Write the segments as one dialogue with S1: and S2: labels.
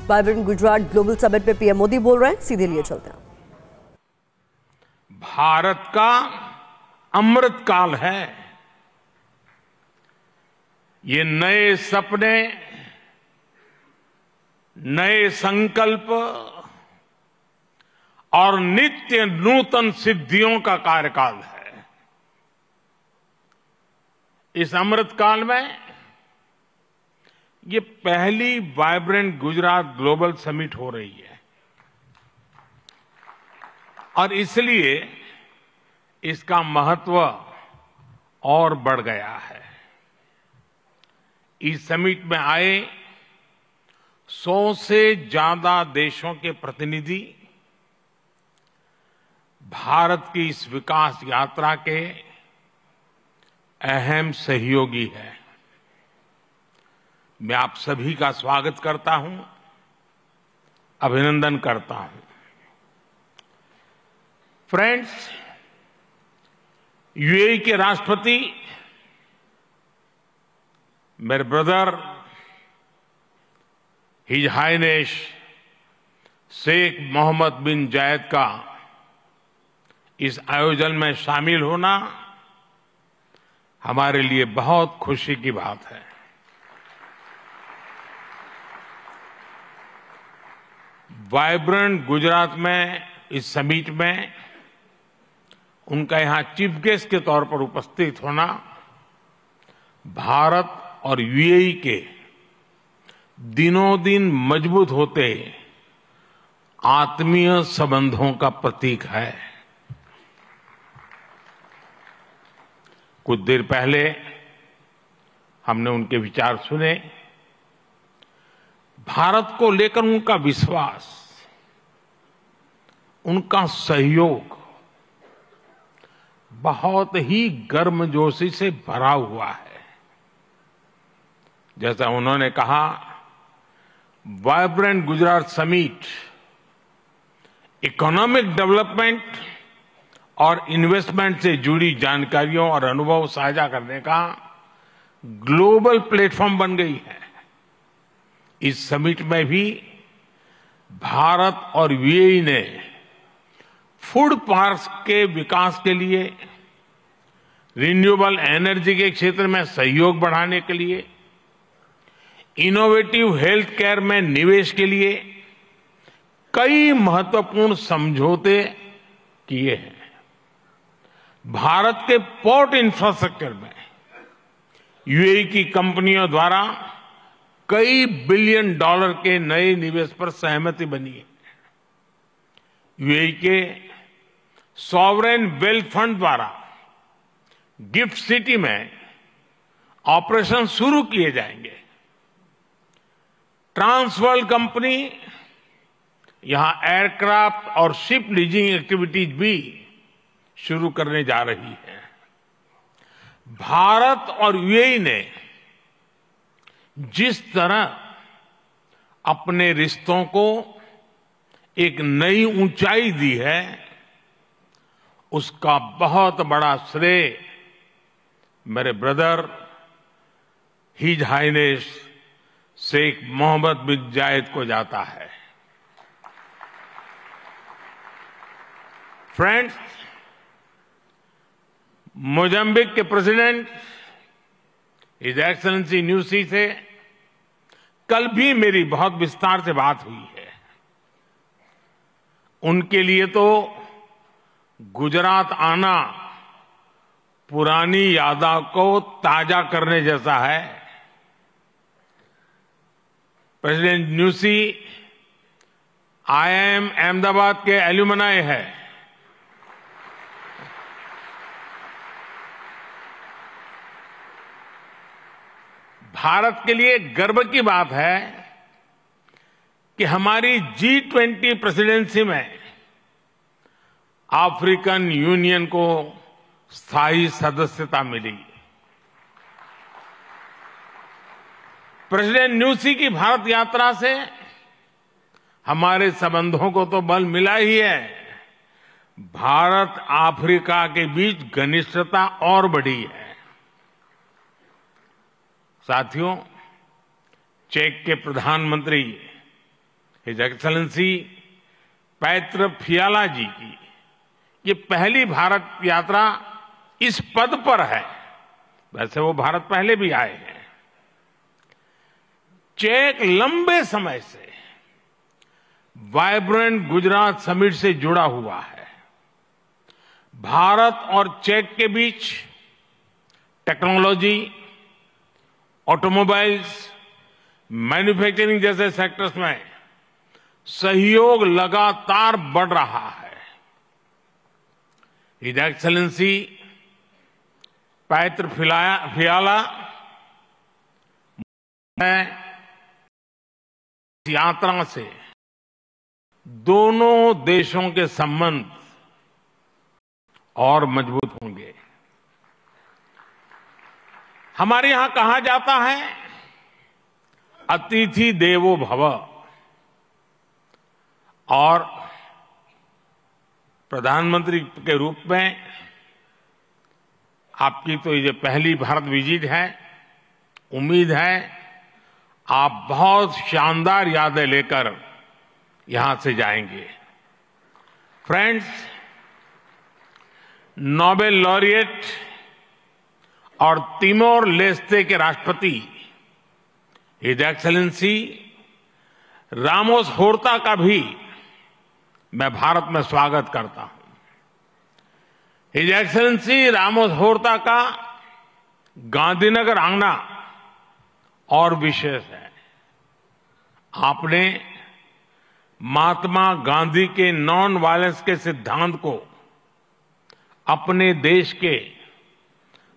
S1: Vibrant Gujarat global summit में PM Modi बोल रहे हैं, सीधे लिए चलते हैं।
S2: भारत का अमृत काल है। ये नए सपने, नए संकल्प और नित्य नूतन सिद्धियों का कार्यकाल है। इस अमृत काल में ये पहली वाइब्रेंट गुजरात ग्लोबल समिट हो रही है और इसलिए इसका महत्व और बढ़ गया है। इस समिट में आए 100 से ज्यादा देशों के प्रतिनिधि भारत की इस विकास यात्रा के अहम सहयोगी हैं। मैं आप सभी का स्वागत करता हूं, अभिनंदन करता हूं। फ्रेंड्स, यूएई के राष्ट्रपति मेरे brother his highness Sheikh Mohamed bin Zayed का इस आयोजन में शामिल होना हमारे लिए बहुत खुशी की बात है। वाइब्रेंट गुजरात में इस समिट में उनका यहां चीफ गेस्ट के तौर पर उपस्थित होना भारत और यूएई के दिनों दिन मजबूत होते आत्मीय संबंधों का प्रतीक है। कुछ देर पहले हमने उनके विचार सुने। भारत को लेकर उनका विश्वास, उनका सहयोग बहुत ही गर्मजोशी से भरा हुआ है। जैसा उन्होंने कहा, vibrant Gujarat summit economic development और इन्वेस्टमेंट से जुड़ी जानकारियों और अनुभव साझा करने का ग्लोबल प्लेटफॉर्म बन गई है। इस समिट में भी भारत और यूएई ने फूड पार्क्स के विकास के लिए, रिन्यूएबल एनर्जी के क्षेत्र में सहयोग बढ़ाने के लिए, इनोवेटिव हेल्थ केयर में निवेश के लिए कई महत्वपूर्ण समझौते किए हैं। भारत के पोर्ट इंफ्रास्ट्रक्चर में यूएई की कंपनियों द्वारा कई बिलियन डॉलर के नए निवेश पर सहमति बनी है। यूएई के सॉवरेन वेल्थ फंड द्वारा गिफ्ट सिटी में ऑपरेशन शुरू किए जाएंगे। ट्रांसवर्ल्ड कंपनी यहां एयरक्राफ्ट और शिप लीजिंग एक्टिविटीज भी शुरू करने जा रही है। भारत और यूएई ने जिस तरह अपने रिश्तों को एक नई ऊंचाई दी है, उसका बहुत बड़ा श्रेय मेरे brother his highness Sheikh Mohamed bin Zayed को जाता है। फ्रेंड्स, मोजाम्बिक के प्रेसिडेंट हिज एक्सेलेंसी न्यूसी से कल भी मेरी बहुत विस्तार से बात हुई है। उनके लिए तो गुजरात आना पुरानी यादों को ताजा करने जैसा है। प्रेसिडेंट न्यूसी आईआईएम अहमदाबाद के एल्यूमनाई है। भारत के लिए गर्व की बात है कि हमारी G20 प्रेसिडेंसी में अफ्रीकन यूनियन को स्थायी सदस्यता मिली। प्रेसिडेंट न्यूसी की भारत यात्रा से हमारे संबंधों को तो बल मिला ही है, भारत अफ्रीका के बीच घनिष्ठता और बढ़ी है। साथियों, चेक के प्रधानमंत्री हिज एक्सेलेंसी पैत्र फियाला जी की ये पहली भारत यात्रा इस पद पर है। वैसे वो भारत पहले भी आए हैं। चेक लंबे समय से वाइब्रेंट गुजरात समिट से जुड़ा हुआ है। भारत और चेक के बीच टेक्नोलॉजी, ऑटोमोबाइल्स, मैन्युफैक्चरिंग जैसे सेक्टर्स में सहयोग लगातार बढ़ रहा है। हिज एक्सेलेंसी पैत्र फियाला यात्रा से दोनों देशों के संबंध और मजबूत होंगे। हमारे यहां कहा जाता है अतिथि देवो भव, और प्रधानमंत्री के रूप में आपकी तो ये पहली भारत विजिट है। उम्मीद है आप बहुत शानदार यादें लेकर यहां से जाएंगे। फ्रेंड्स, नोबेल लॉरिएट और तिमोर लेस्ते के राष्ट्रपति हिज एक्सेलेंसी रामोस होर्ता का भी मैं भारत में स्वागत करता हूं। हिज एक्सेलेंसी रामोस होर्ता का गांधीनगर आना और विशेष है। आपने महात्मा गांधी के नॉन वायलेंस के सिद्धांत को अपने देश के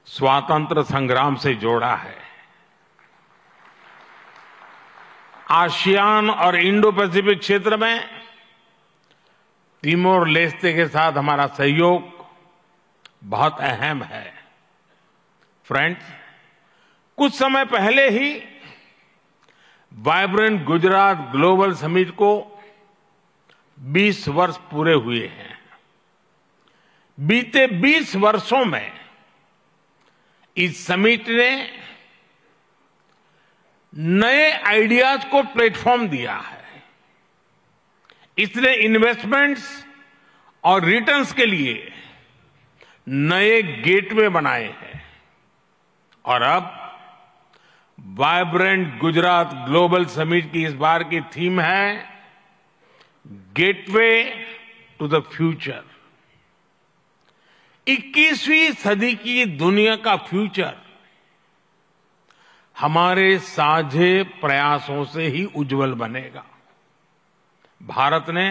S2: स्वातंत्र संग्राम से जोड़ा है। आसियान और इंडो पैसिफिक क्षेत्र में तिमोर लेस्ते के साथ हमारा सहयोग बहुत अहम है। फ्रेंड्स, कुछ समय पहले ही वाइब्रेंट गुजरात ग्लोबल समिट को 20 वर्ष पूरे हुए हैं। बीते 20 वर्षों में इस समिट ने नए आइडियाज को प्लेटफॉर्म दिया है। इसने इन्वेस्टमेंट्स और रिटर्न्स के लिए नए गेटवे बनाए हैं। और अब वाइब्रेंट गुजरात ग्लोबल समिट की इस बार की थीम है गेटवे टू द फ्यूचर। 21वीं सदी की दुनिया का फ्यूचर हमारे साझे प्रयासों से ही उज्जवल बनेगा। भारत ने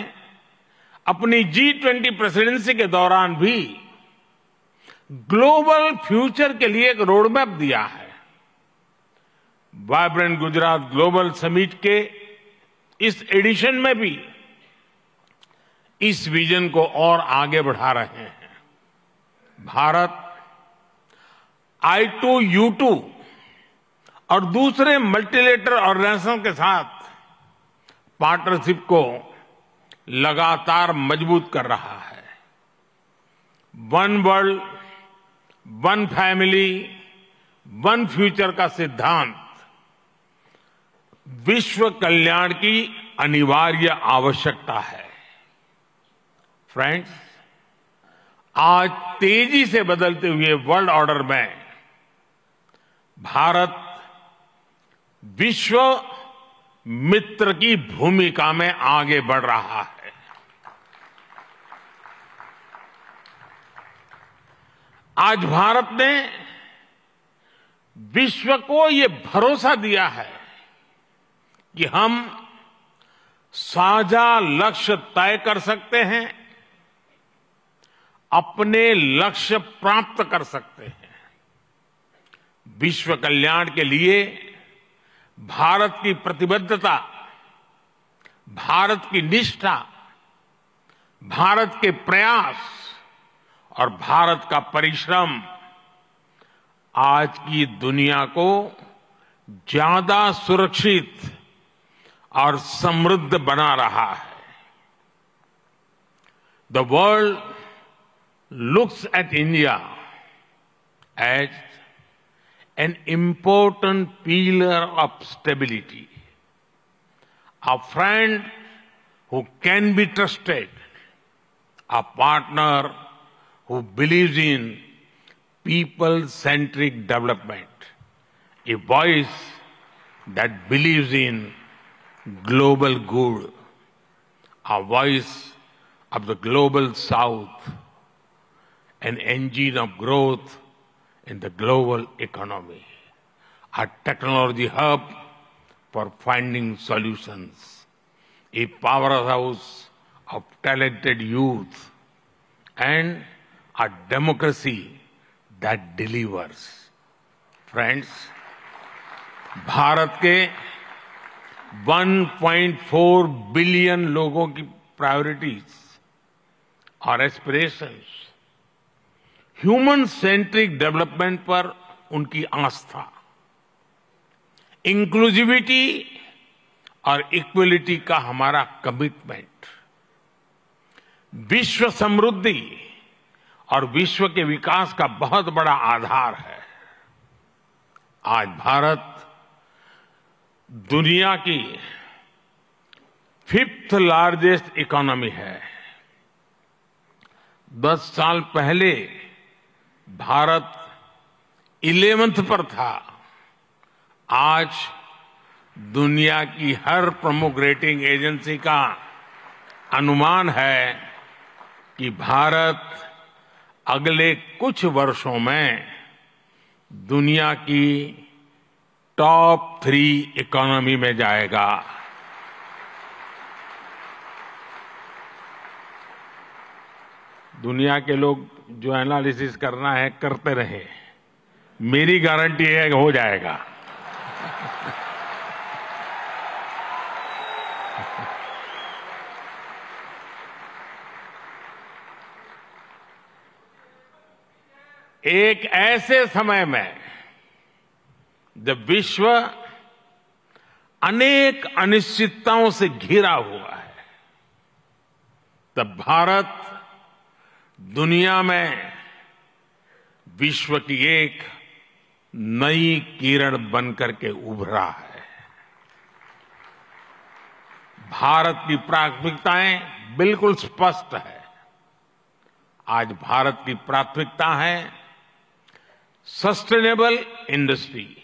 S2: अपनी G20 प्रेसिडेंसी के दौरान भी ग्लोबल फ्यूचर के लिए एक रोडमैप दिया है। वाइब्रेंट गुजरात ग्लोबल समिट के इस एडिशन में भी इस विजन को और आगे बढ़ा रहे हैं। भारत I2U2 और दूसरे मल्टीलेटरल ऑर्गेनाइजेशन के साथ पार्टनरशिप को लगातार मजबूत कर रहा है। One world, one family, one future का सिद्धांत विश्व कल्याण की अनिवार्य आवश्यकता है। फ्रेंड्स, आज तेजी से बदलते हुए वर्ल्ड ऑर्डर में भारत विश्व मित्र की भूमिका में आगे बढ़ रहा है। आज भारत ने विश्व को ये भरोसा दिया है कि हम साझा लक्ष्य तय कर सकते हैं, अपने लक्ष्य प्राप्त कर सकते हैं। विश्व कल्याण के लिए भारत की प्रतिबद्धता, भारत की निष्ठा, भारत के प्रयास और भारत का परिश्रम आज की दुनिया को ज्यादा सुरक्षित और समृद्ध बना रहा है। The world looks at India as an important pillar of stability, a friend who can be trusted, a partner who believes in people-centric development, a voice that believes in global good, a voice of the global south, an engine of growth in the global economy, a technology hub for finding solutions, a powerhouse of talented youth, and a democracy that delivers. Friends, Bharat के 1.4 billion लोगों की priorities और aspirations, human centric development पर उनकी आस्था, inclusivity और equality का हमारा commitment, विश्व समृद्धि और विश्व के विकास का बहुत बड़ा आधार है। आज भारत दुनिया की 5th लार्जेस्ट इकोनॉमी है। 10 साल पहले भारत 11th पर था। आज दुनिया की हर प्रमुख रेटिंग एजेंसी का अनुमान है कि भारत अगले कुछ वर्षों में दुनिया की टॉप 3 इकोनॉमी में जाएगा। दुनिया के लोग जो एनालिसिस करना है करते रहे, मेरी गारंटी है कि हो जाएगा। एक ऐसे समय में जब विश्व अनेक अनिश्चितताओं से घिरा हुआ है, तब भारत दुनिया में विश्व की एक नई किरण बनकर के उभरा है। भारत की प्राथमिकताएं बिल्कुल स्पष्ट है। आज भारत की प्राथमिकता है sustainable industry,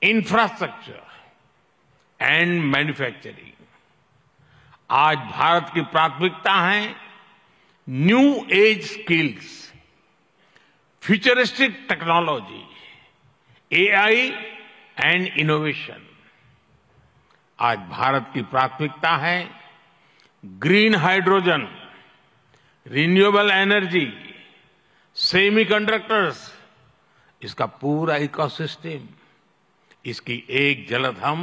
S2: infrastructure and manufacturing. आज भारत की प्राथमिकता है new age skills, futuristic technology, AI and innovation. आज भारत की प्राथमिकता है green hydrogen, renewable energy, semiconductors, इसका पूरा इकोसिस्टम। इसकी एक झलक हम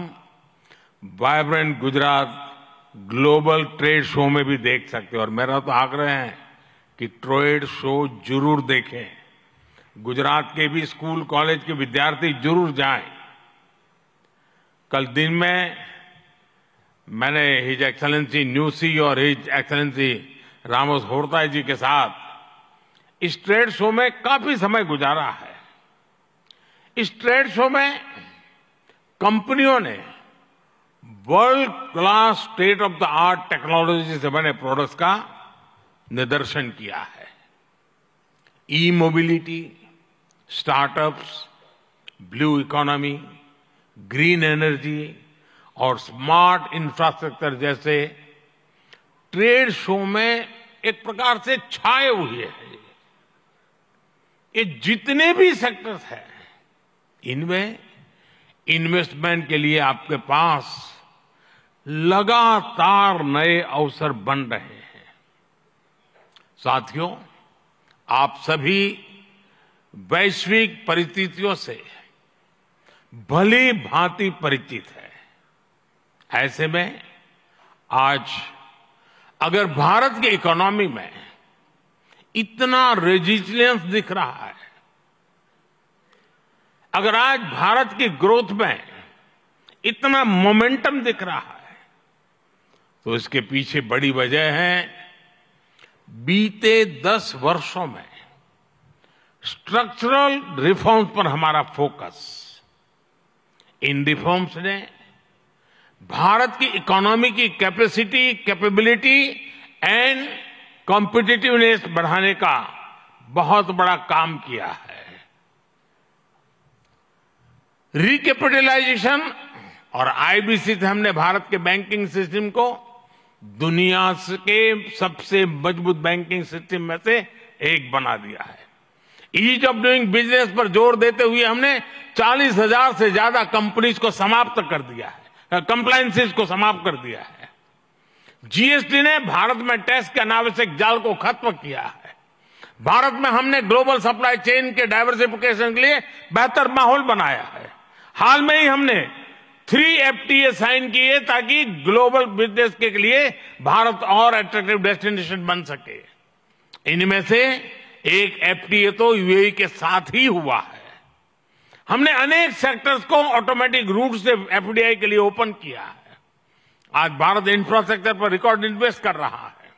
S2: vibrant Gujarat global trade show में भी देख सकते हैं। और मेरा तो आग्रह है कि ट्रेड शो जरूर देखें। गुजरात के भी स्कूल कॉलेज के विद्यार्थी जरूर जाएं। कल दिन में मैंने हिज एक्सेलेंसी न्यूसी और हिज एक्सेलेंसी रामोस होर्ताई जी के साथ इस ट्रेड शो में काफी समय गुजारा है। इस ट्रेड शो में कंपनियों ने world class state of the art technology से बने प्रोडक्ट्स का निदर्शन किया है। E mobility, startups, blue economy, green energy और स्मार्ट इंफ्रास्ट्रक्चर जैसे ट्रेड शो में एक प्रकार से छाए हुए हैं। ये जितने भी सेक्टर्स हैं, इनमें इन्वेस्टमेंट के लिए आपके पास लगातार नए अवसर बन रहे हैं। साथियों, आप सभी वैश्विक परिस्थितियों से भली भांति परिचित है। ऐसे में आज अगर भारत की इकोनॉमी में इतना रेजिलियंस दिख रहा है, अगर आज भारत की ग्रोथ में इतना मोमेंटम दिख रहा है, तो इसके पीछे बड़ी वजह है बीते 10 वर्षों में स्ट्रक्चरल रिफॉर्म्स पर हमारा फोकस। इन रिफॉर्म्स ने भारत की इकोनॉमी की कैपेसिटी, कैपेबिलिटी एंड कॉम्पिटिटिवनेस बढ़ाने का बहुत बड़ा काम किया है। रिकैपिटलाइजेशन और आईबीसी से हमने भारत के बैंकिंग सिस्टम को दुनिया के सबसे मजबूत बैंकिंग सिस्टम में से एक बना दिया है। ईज ऑफ डूइंग बिजनेस पर जोर देते हुए हमने 40,000 से ज्यादा कंपनीज को समाप्त कर दिया है, कंप्लायंसेस को समाप्त कर दिया है। जीएसटी ने भारत में टैक्स के अनावश्यक जाल को खत्म किया है। भारत में हमने ग्लोबल सप्लाई चेन के डाइवर्सिफिकेशन के लिए बेहतर माहौल बनाया है। हाल में ही हमने 3 FTA साइन किए ताकि ग्लोबल बिजनेस के लिए भारत और अट्रैक्टिव डेस्टिनेशन बन सके। इनमें से एक FTA तो यूएई के साथ ही हुआ है। हमने अनेक सेक्टर्स को ऑटोमेटिक रूट से FDI के लिए ओपन किया है। आज भारत इंफ्रास्ट्रक्चर पर रिकॉर्ड इन्वेस्ट कर रहा है।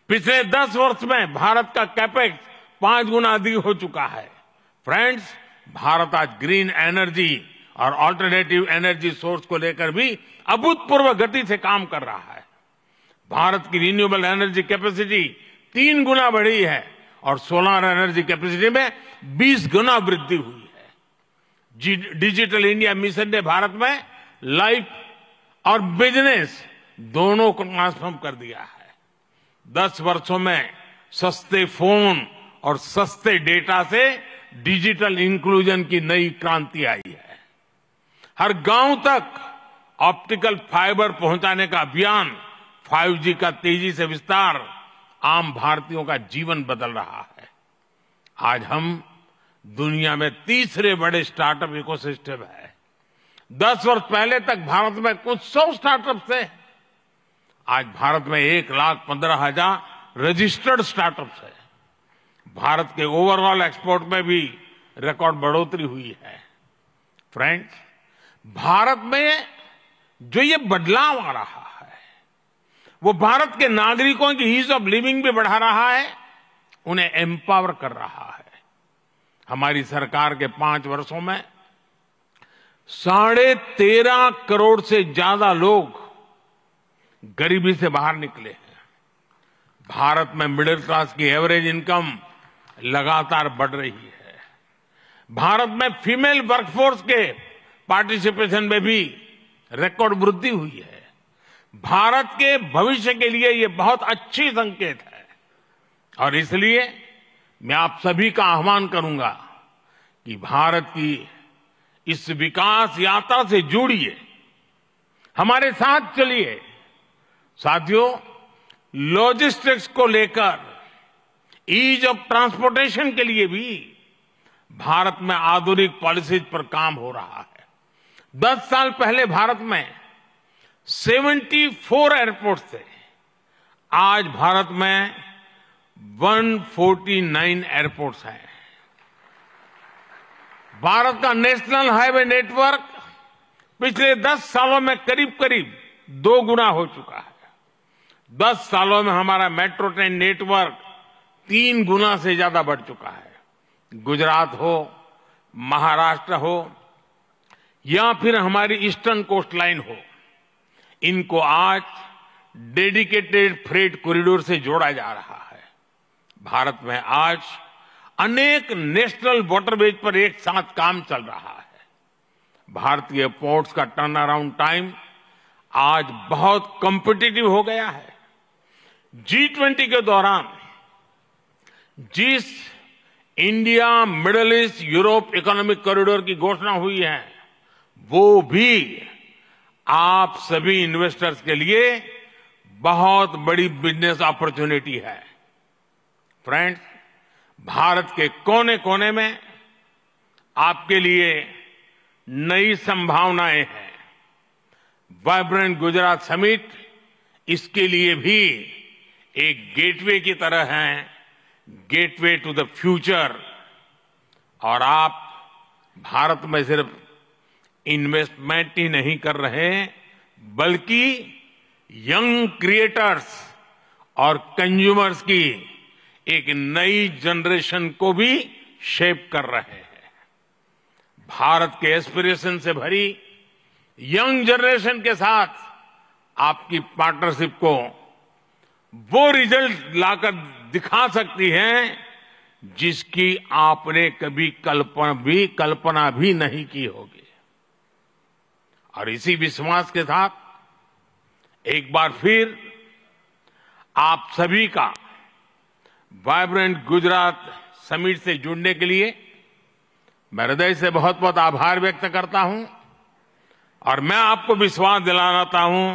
S2: पिछले 10 वर्ष में भारत का कैपेक्स 5 गुना अधिक हो चुका है। फ्रेंड्स, भारत आज ग्रीन एनर्जी और अल्टरनेटिव एनर्जी सोर्स को लेकर भी अभूतपूर्व गति से काम कर रहा है। भारत की रिन्यूएबल एनर्जी कैपेसिटी 3 गुना बढ़ी है और सोलर एनर्जी कैपेसिटी में 20 गुना वृद्धि हुई है। डिजिटल इंडिया मिशन ने भारत में लाइफ और बिजनेस दोनों को ट्रांसफॉर्म कर दिया है। 10 वर्षों में सस्ते फोन और सस्ते डेटा से डिजिटल इंक्लूजन की नई क्रांति आई है। हर गांव तक ऑप्टिकल फाइबर पहुंचाने का अभियान, 5G का तेजी से विस्तार आम भारतीयों का जीवन बदल रहा है। आज हम दुनिया में तीसरे बड़े स्टार्टअप इकोसिस्टम है। 10 वर्ष पहले तक भारत में कुछ 100 स्टार्टअप थे। आज भारत में 1,15,000 रजिस्टर्ड स्टार्टअप्स है। भारत के ओवरऑल एक्सपोर्ट में भी रिकॉर्ड बढ़ोतरी हुई है। फ्रेंड्स, भारत में जो ये बदलाव आ रहा है वो भारत के नागरिकों की ईज ऑफ लिविंग भी बढ़ा रहा है, उन्हें एम्पावर कर रहा है। हमारी सरकार के 5 वर्षों में 13.5 करोड़ से ज्यादा लोग गरीबी से बाहर निकले हैं। भारत में मिडिल क्लास की एवरेज इनकम लगातार बढ़ रही है। भारत में फीमेल वर्कफोर्स के पार्टिसिपेशन में भी रिकॉर्ड वृद्धि हुई है। भारत के भविष्य के लिए ये बहुत अच्छी संकेत है और इसलिए मैं आप सभी का आह्वान करूंगा कि भारत की इस विकास यात्रा से जुड़िए, हमारे साथ चलिए। साथियों, लॉजिस्टिक्स को लेकर ईज ऑफ ट्रांसपोर्टेशन के लिए भी भारत में आधुनिक पॉलिसीज पर काम हो रहा है। 10 साल पहले भारत में 74 एयरपोर्ट थे। आज भारत में 149 एयरपोर्ट्स हैं। भारत का नेशनल हाईवे नेटवर्क पिछले 10 सालों में करीब करीब 2 गुना हो चुका है। 10 सालों में हमारा मेट्रो ट्रेन नेटवर्क 3 गुना से ज्यादा बढ़ चुका है। गुजरात हो, महाराष्ट्र हो या फिर हमारी ईस्टर्न कोस्ट लाइन हो, इनको आज डेडिकेटेड फ्रेट कॉरिडोर से जोड़ा जा रहा है। भारत में आज अनेक नेशनल वाटरवेज पर एक साथ काम चल रहा है। भारतीय पोर्ट्स का टर्न अराउंड टाइम आज बहुत कॉम्पिटिटिव हो गया है। G20 के दौरान जिस India middle east Europe economic corridor की घोषणा हुई है वो भी आप सभी इन्वेस्टर्स के लिए बहुत बड़ी बिजनेस अपॉर्चुनिटी है। फ्रेंड्स, भारत के कोने कोने में आपके लिए नई संभावनाएं हैं। वाइब्रेंट गुजरात समिट इसके लिए भी एक गेटवे की तरह है, गेटवे टू द फ्यूचर। और आप भारत में सिर्फ इन्वेस्टमेंट ही नहीं कर रहे बल्कि यंग क्रिएटर्स और कंज्यूमर्स की एक नई जनरेशन को भी शेप कर रहे हैं। भारत के एस्पिरेशन से भरी यंग जनरेशन के साथ आपकी पार्टनरशिप को वो रिजल्ट लाकर दिखा सकती है जिसकी आपने कभी कल्पना भी नहीं की होगी। और इसी विश्वास के साथ एक बार फिर आप सभी का वाइब्रेंट गुजरात समिट से जुड़ने के लिए मैं हृदय से बहुत बहुत आभार व्यक्त करता हूं और मैं आपको विश्वास दिलाता हूं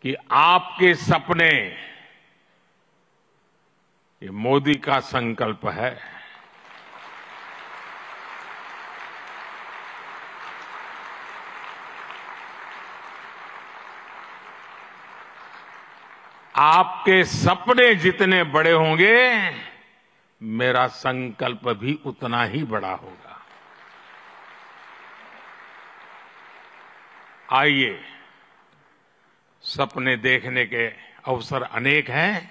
S2: कि आपके सपने ये मोदी का संकल्प है। आपके सपने जितने बड़े होंगे मेरा संकल्प भी उतना ही बड़ा होगा। आइए, सपने देखने के अवसर अनेक हैं,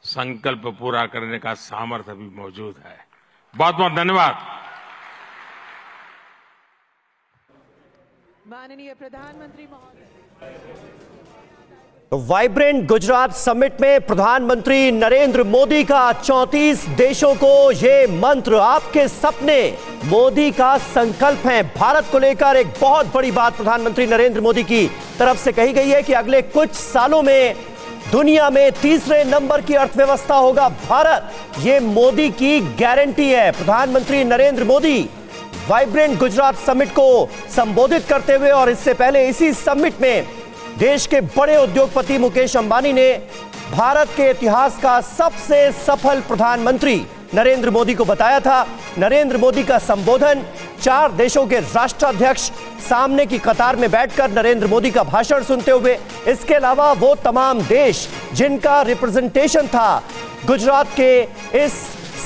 S2: संकल्प पूरा करने का सामर्थ्य भी मौजूद है। बहुत बहुत धन्यवाद।
S3: माननीय प्रधानमंत्री महोदय।
S4: तो वाइब्रेंट गुजरात समिट में प्रधानमंत्री नरेंद्र मोदी का 34 देशों को ये मंत्र, आपके सपने मोदी का संकल्प है। भारत को लेकर एक बहुत बड़ी बात प्रधानमंत्री नरेंद्र मोदी की तरफ से कही गई है कि अगले कुछ सालों में दुनिया में तीसरे नंबर की अर्थव्यवस्था होगा भारत। ये मोदी की गारंटी है। प्रधानमंत्री नरेंद्र मोदी वाइब्रेंट गुजरात समिट को संबोधित करते हुए और इससे पहले इसी समिट में देश के बड़े उद्योगपति मुकेश अंबानी ने भारत के इतिहास का सबसे सफल प्रधानमंत्री नरेंद्र मोदी को बताया था। नरेंद्र मोदी का संबोधन, 4 देशों के राष्ट्राध्यक्ष सामने की कतार में बैठकर नरेंद्र मोदी का भाषण सुनते हुए, इसके अलावा वो तमाम देश जिनका रिप्रेजेंटेशन था गुजरात के इस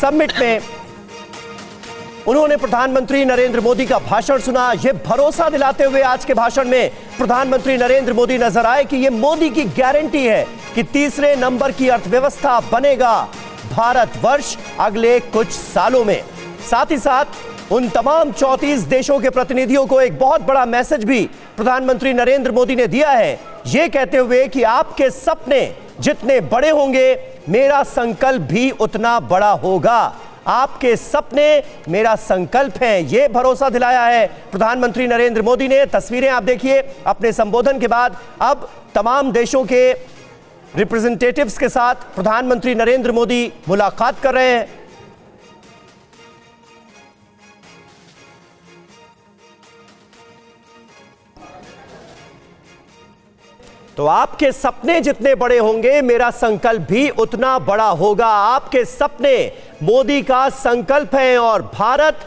S4: समिट में, उन्होंने प्रधानमंत्री नरेंद्र मोदी का भाषण सुना। यह भरोसा दिलाते हुए आज के भाषण में प्रधानमंत्री नरेंद्र मोदी नजर आए कि यह मोदी की गारंटी है कि तीसरे नंबर की अर्थव्यवस्था बनेगा भारतवर्ष अगले कुछ सालों में। साथ ही साथ उन तमाम 34 देशों के प्रतिनिधियों को एक बहुत बड़ा मैसेज भी प्रधानमंत्री नरेंद्र मोदी ने दिया है, यह कहते हुए कि आपके सपने जितने बड़े होंगे मेरा संकल्प भी उतना बड़ा होगा। आपके सपने मेरा संकल्प है, यह भरोसा दिलाया है प्रधानमंत्री नरेंद्र मोदी ने। तस्वीरें आप देखिए अपने संबोधन के बाद। अब तमाम देशों के रिप्रेजेंटेटिव्स के साथ प्रधानमंत्री नरेंद्र मोदी मुलाकात कर रहे हैं। तो आपके सपने जितने बड़े होंगे मेरा संकल्प भी उतना बड़ा होगा। आपके सपने मोदी का संकल्प है और भारत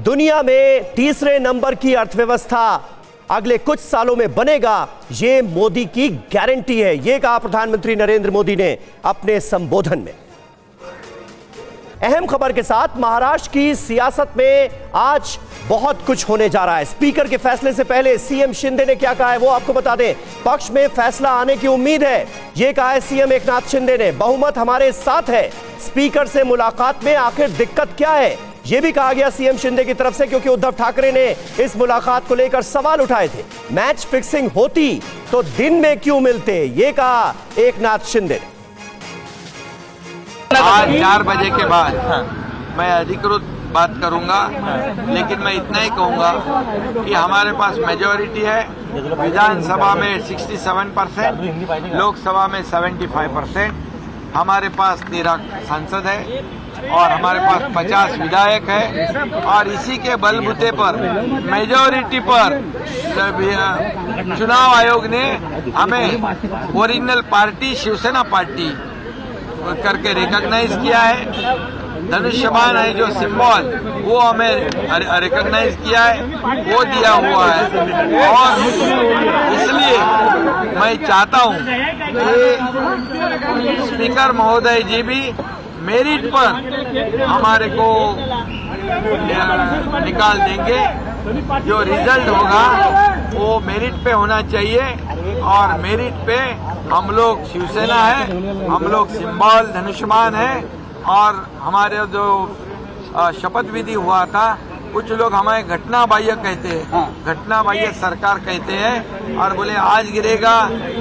S4: दुनिया में तीसरे नंबर की अर्थव्यवस्था अगले कुछ सालों में बनेगा, यह मोदी की गारंटी है। यह कहा प्रधानमंत्री नरेंद्र मोदी ने अपने संबोधन में। अहम खबर के साथ, महाराष्ट्र की सियासत में आज बहुत कुछ होने जा रहा है। स्पीकर के फैसले से पहले सीएम शिंदे ने क्या कहा है वो आपको बता दें। पक्ष में फैसला आने की उम्मीद है, यह कहा है सीएम एकनाथ शिंदे ने। बहुमत हमारे साथ है। स्पीकर से मुलाकात में आखिर दिक्कत क्या है, यह भी कहा गया सीएम शिंदे की तरफ से, क्योंकि उद्धव ठाकरे ने इस मुलाकात को लेकर सवाल उठाए थे। मैच फिक्सिंग होती तो दिन में क्यों मिलते, यह कहा एकनाथ शिंदे ने।
S5: आज 4 बजे के बाद मैं अधिकृत बात करूंगा, लेकिन मैं इतना ही कहूंगा कि हमारे पास मेजॉरिटी है। विधानसभा में 67%, लोकसभा में 75%, हमारे पास 13 सांसद है और हमारे पास 50 विधायक है। और इसी के बलबूते पर, मेजॉरिटी पर चुनाव आयोग ने हमें ओरिजिनल पार्टी शिवसेना पार्टी करके रिकॉग्नाइज किया है। धनुष्यबाण है जो सिंबल, वो हमें रिकॉग्नाइज किया है, वो दिया हुआ है। और इसलिए मैं चाहता हूं कि स्पीकर महोदय जी भी मेरिट पर हमारे को निकाल देंगे। जो रिजल्ट होगा वो मेरिट पे होना चाहिए और मेरिट पे हम लोग शिवसेना है, हम लोग सिंबल धनुष्यबाण है। और हमारे जो शपथ विधि हुआ था कुछ लोग हमें घटना बाह्य कहते हैं, घटना बाह्य सरकार कहते हैं और बोले आज गिरेगा,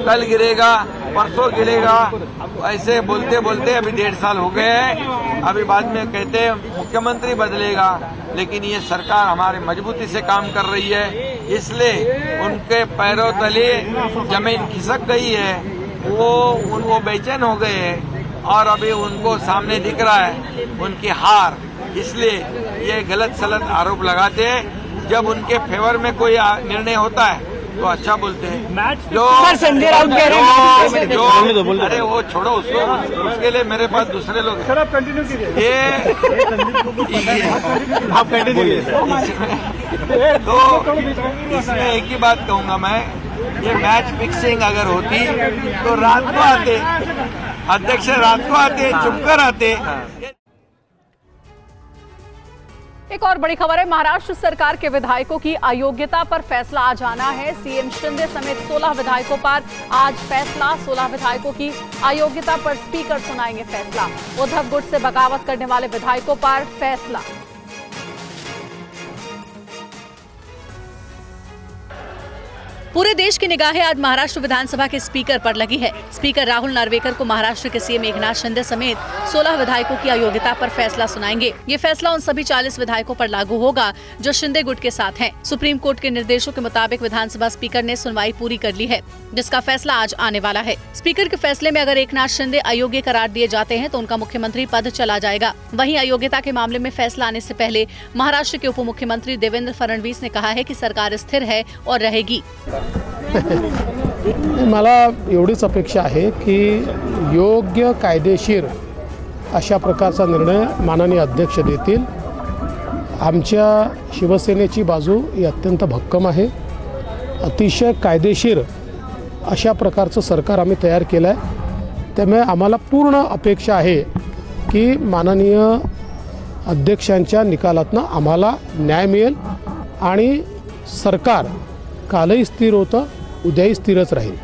S5: कल गिरेगा, परसों गिरेगा, ऐसे बोलते बोलते अभी 1.5 साल हो गए हैं। अभी बाद में कहते हैं मुख्यमंत्री बदलेगा, लेकिन ये सरकार हमारे मजबूती से काम कर रही है, इसलिए उनके पैरों तले जमीन खिसक गई है, वो बेचैन हो गए हैं और अभी उनको सामने दिख रहा है उनकी हार, इसलिए ये गलत सलत आरोप लगाते हैं। जब उनके फेवर में कोई निर्णय होता है तो अच्छा बोलते हैं। जो अरे वो छोड़ो उसको, उसके लिए मेरे पास दूसरे लोग हैं। आप कंटिन्यू कीजिए, आप कंटिन्यू कीजिए। तो इसमें एक ही बात कहूंगा मैं, ये मैच फिक्सिंग अगर होती तो रात को आते, अध्यक्ष रात को आते, चुपकर आते।
S6: एक और बड़ी खबर है, महाराष्ट्र सरकार के विधायकों की अयोग्यता पर फैसला आ जाना है। सीएम शिंदे समेत 16 विधायकों पर आज फैसला। 16 विधायकों की अयोग्यता पर स्पीकर सुनाएंगे फैसला। उद्धव गुट से बगावत करने वाले विधायकों पर फैसला। पूरे देश की निगाहें आज महाराष्ट्र विधानसभा के स्पीकर पर लगी है। स्पीकर राहुल नार्वेकर को महाराष्ट्र के सीएम एकनाथ शिंदे समेत 16 विधायकों की अयोग्यता पर फैसला सुनाएंगे। ये फैसला उन सभी 40 विधायकों पर लागू होगा जो शिंदे गुट के साथ हैं। सुप्रीम कोर्ट के निर्देशों के मुताबिक विधानसभा स्पीकर ने सुनवाई पूरी कर ली है, जिसका फैसला आज आने वाला है। स्पीकर के फैसले में अगर एकनाथ शिंदे अयोग्य करार दिए जाते हैं तो उनका मुख्यमंत्री पद चला जाएगा। वहीं अयोग्यता के मामले में फैसला आने से पहले महाराष्ट्र के उप मुख्यमंत्री देवेंद्र फडणवीस ने कहा है कि सरकार स्थिर है और रहेगी।
S7: मला एवढीच अपेक्षा आहे की योग्य कायदेशीर अशा प्रकारचा निर्णय माननीय अध्यक्ष देतील। आमच्या शिवसेनेची बाजू ही अत्यंत भक्कम आहे। अतिशय कायदेशीर अशा प्रकारचं सरकार आम्ही तयार केलं आहे, त्यामुळे आम्हाला पूर्ण अपेक्षा आहे की माननीय अध्यक्षांच्या निकालातनं आम्हाला न्याय मिळेल आणि सरकार कालही स्थिर होतं, उद्याही स्थिरच रहेल।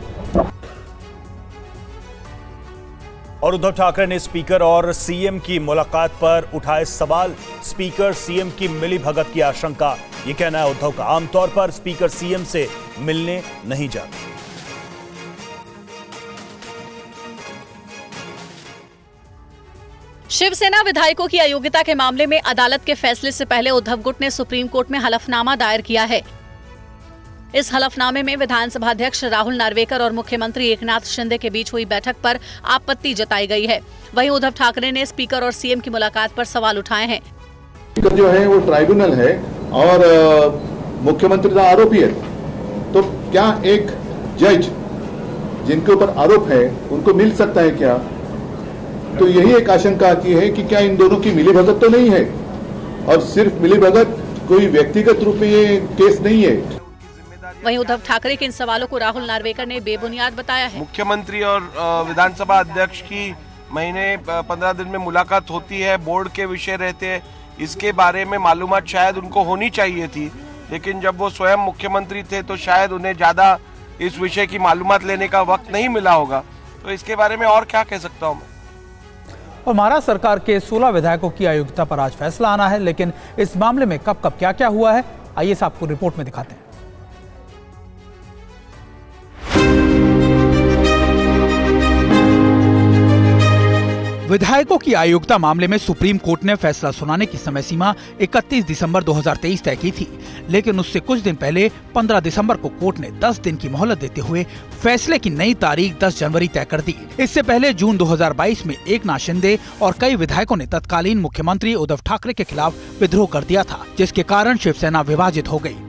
S8: और उद्धव ठाकरे ने स्पीकर और सीएम की मुलाकात पर उठाए सवाल। स्पीकर सीएम की मिलीभगत की आशंका, ये कहना है उद्धव का। आमतौर पर स्पीकर सीएम से मिलने नहीं जाते।
S6: शिवसेना विधायकों की अयोग्यता के मामले में अदालत के फैसले से पहले उद्धव गुट ने सुप्रीम कोर्ट में हलफनामा दायर किया है। इस हलफनामे में विधानसभा अध्यक्ष राहुल नार्वेकर और मुख्यमंत्री एकनाथ शिंदे के बीच हुई बैठक पर आपत्ति जताई गई है। वहीं उद्धव ठाकरे ने स्पीकर और सीएम की मुलाकात पर सवाल उठाए हैं।
S9: स्पीकर जो है वो ट्राइब्यूनल है और मुख्यमंत्री का आरोपी है, तो क्या एक जज जिनके ऊपर आरोप है उनको मिल सकता है क्या? तो यही एक आशंका की है कि क्या इन दोनों की मिलीभगत तो नहीं है, और सिर्फ मिलीभगत कोई व्यक्तिगत रूप में ये केस नहीं है।
S6: वहीं उद्धव ठाकरे के इन सवालों को राहुल नार्वेकर ने बेबुनियाद बताया है।
S10: मुख्यमंत्री और विधानसभा अध्यक्ष की महीने 15 दिन में मुलाकात होती है, बोर्ड के विषय रहते हैं, इसके बारे में मालूमात शायद उनको होनी चाहिए थी, लेकिन जब वो स्वयं मुख्यमंत्री थे तो शायद उन्हें ज्यादा इस विषय की मालूमात लेने का वक्त नहीं मिला होगा। तो इसके बारे में और क्या कह सकता हूँ मैं।
S11: और महाराष्ट्र सरकार के 16 विधायकों की अयोग्यता पर आज फैसला आना है, लेकिन इस मामले में कब कब क्या क्या हुआ है, आइए आपको रिपोर्ट में दिखाते हैं। विधायकों की अयोग्यता मामले में सुप्रीम कोर्ट ने फैसला सुनाने की समय सीमा 31 दिसंबर 2023 तय की थी, लेकिन उससे कुछ दिन पहले 15 दिसंबर को कोर्ट ने 10 दिन की मोहलत देते हुए फैसले की नई तारीख 10 जनवरी तय कर दी। इससे पहले जून 2022 में एकनाथ शिंदे और कई विधायकों ने तत्कालीन मुख्यमंत्री उद्धव ठाकरे के खिलाफ विद्रोह कर दिया था, जिसके कारण शिवसेना विभाजित हो गयी।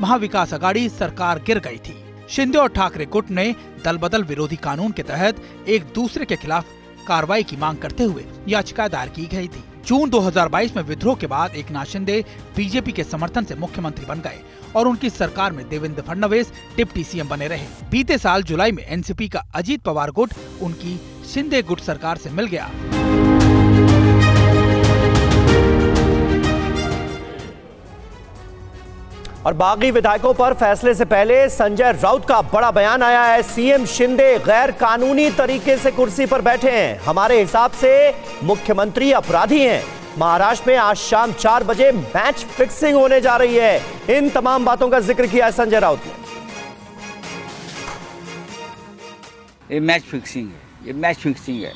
S11: महाविकास अघाड़ी सरकार गिर गई थी। शिंदे और ठाकरे गुट ने दल बदल विरोधी कानून के तहत एक दूसरे के खिलाफ कार्रवाई की मांग करते हुए याचिका दायर की गई थी। जून 2022 में विद्रोह के बाद एकनाथ शिंदे बीजेपी के समर्थन से मुख्यमंत्री बन गए और उनकी सरकार में देवेंद्र फडणवीस डिप्टी सीएम बने रहे। बीते साल जुलाई में एनसीपी का अजीत पवार गुट उनकी शिंदे गुट सरकार से मिल गया।
S4: और बागी विधायकों पर फैसले से पहले संजय राउत का बड़ा बयान आया है। सीएम शिंदे गैर कानूनी तरीके से कुर्सी पर बैठे हैं। हमारे हिसाब से मुख्यमंत्री अपराधी हैं। महाराष्ट्र में आज शाम 4 बजे मैच फिक्सिंग होने जा रही है। इन तमाम बातों का जिक्र किया है संजय राउत ने।
S12: ये मैच फिक्सिंग है, ये मैच फिक्सिंग है।